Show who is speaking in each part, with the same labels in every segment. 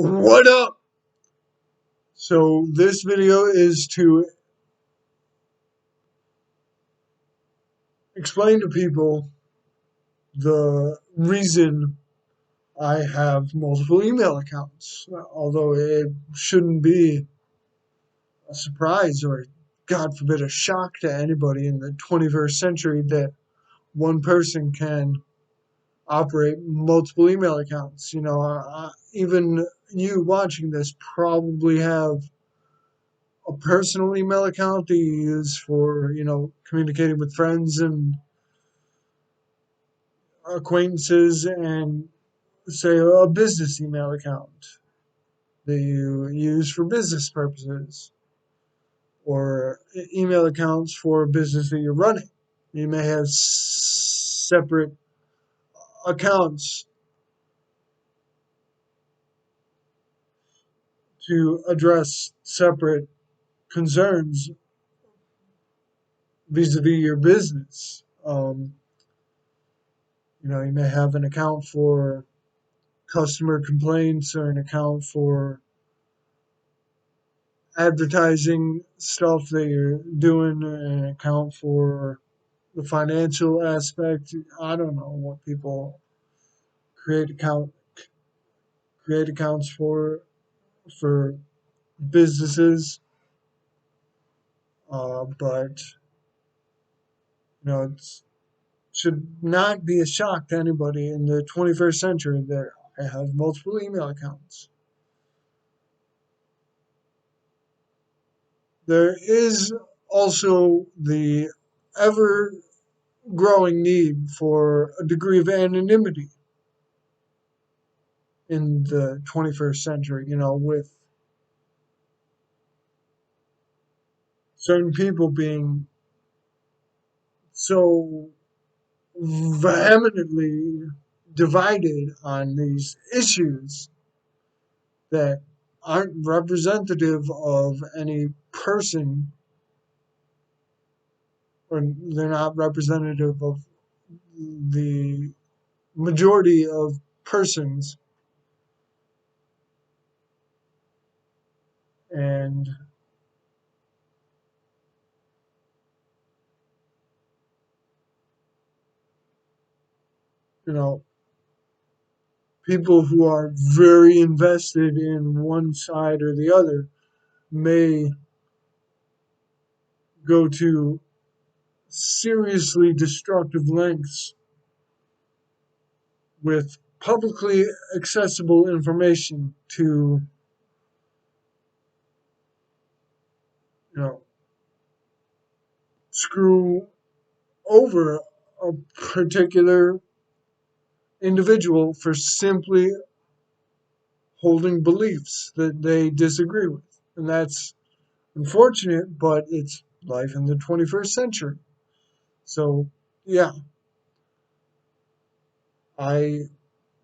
Speaker 1: What up? So this video is to explain to people the reason I have multiple email accounts. Although it shouldn't be a surprise or, God forbid, a shock to anybody in the 21st century that one person can operate multiple email accounts. Even you watching this probably have a personal email account that you use for, communicating with friends and acquaintances, and say a business email account that you use for business purposes, or email accounts for a business that you're running. You may have separate accounts to address separate concerns vis-a-vis your business. You may have an account for customer complaints, or an account for advertising stuff that you're doing, an account for the financial aspect. I don't know what people create account create accounts for businesses, but it should not be a shock to anybody in the 21st century that I have multiple email accounts. There is also the ever growing need for a degree of anonymity in the 21st century, with certain people being so vehemently divided on these issues that aren't representative of any person, or they're not representative of the majority of persons. And you know people who are very invested in one side or the other may go to seriously destructive lengths with publicly accessible information to, you know, screw over a particular individual for simply holding beliefs that they disagree with. And that's unfortunate, but it's life in the 21st century. So, yeah, I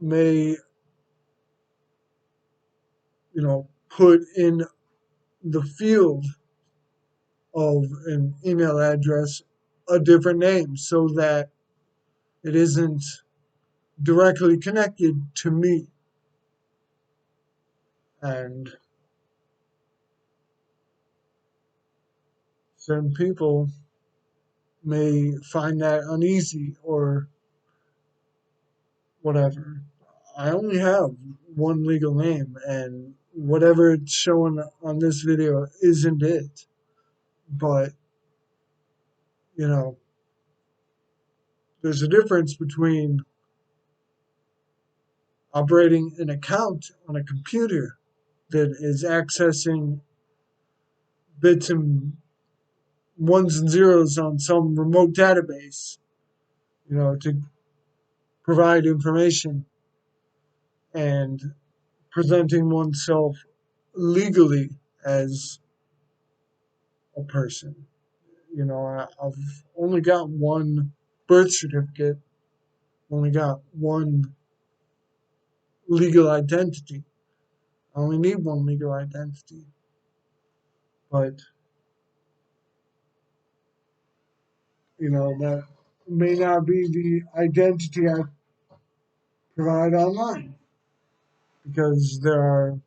Speaker 1: may, put in the field of an email address a different name so that it isn't directly connected to me. And certain people may find that uneasy or whatever. I only have one legal name, and whatever it's showing on this video isn't it. But, you know, there's a difference between operating an account on a computer that is accessing bits and ones and zeros on some remote database, to provide information, and presenting oneself legally as a person. I've only got one birth certificate, only got one legal identity. I only need one legal identity. But, that may not be the identity I provide online. because there are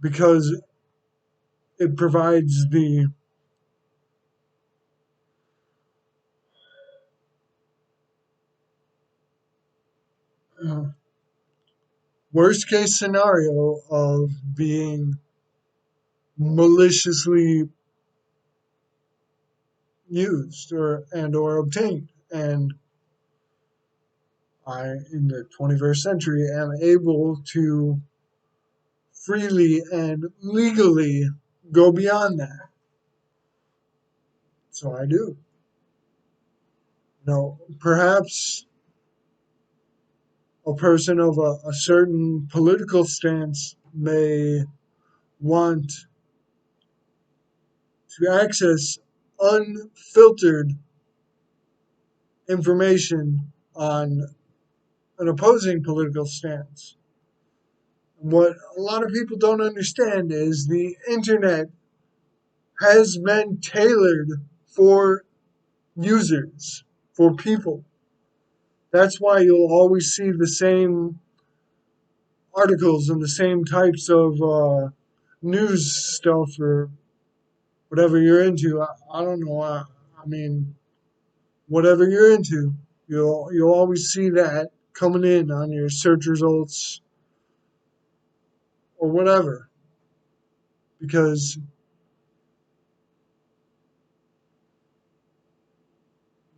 Speaker 1: because it provides the uh, worst case scenario of being maliciously used or obtained. And I, in the 21st century, am able to freely and legally go beyond that. So I do. Perhaps a person of a certain political stance may want to access unfiltered information on an opposing political stance. What a lot of people don't understand is the internet has been tailored for users, for people. That's why you'll always see the same articles and the same types of news stuff or whatever you're into. I don't know. I mean, whatever you're into, you'll always see that coming in on your search results or whatever. Because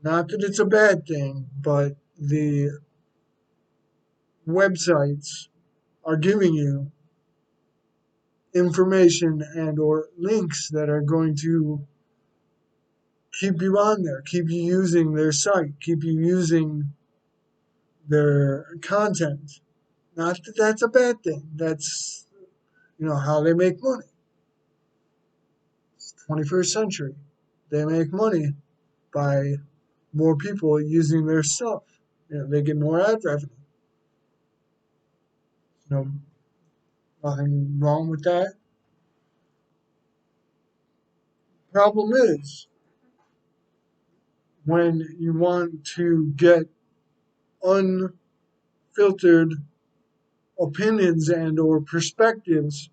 Speaker 1: not that it's a bad thing, but the websites are giving you information and or links that are going to keep you on there, keep you using their site, keep you using their content. Not that that's a bad thing. That's how they make money. It's 21st century. They make money by more people using their stuff. They get more ad revenue. You know, nothing wrong with that. Problem is when you want to get unfiltered opinions and or perspectives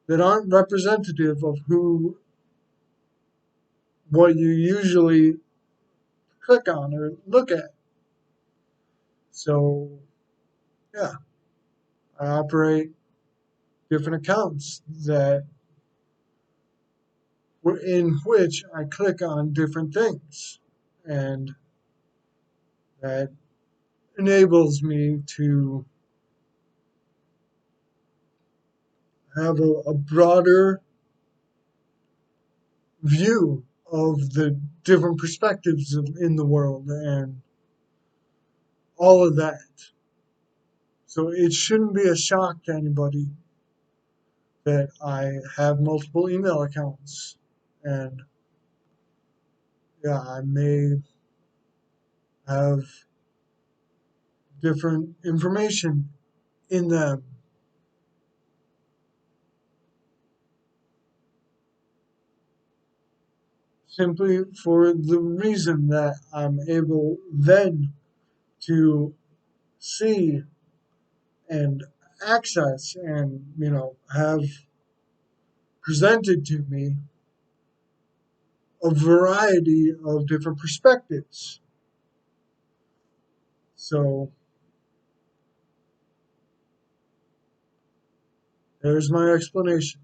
Speaker 1: that aren't representative of what you usually click on or look at. So yeah, I operate different accounts that in which I click on different things, and that enables me to have a broader view of the different perspectives in the world and all of that. So it shouldn't be a shock to anybody that I have multiple email accounts. And yeah, I may have different information in them simply for the reason that I'm able then to see and access and have presented to me a variety of different perspectives. So there's my explanation.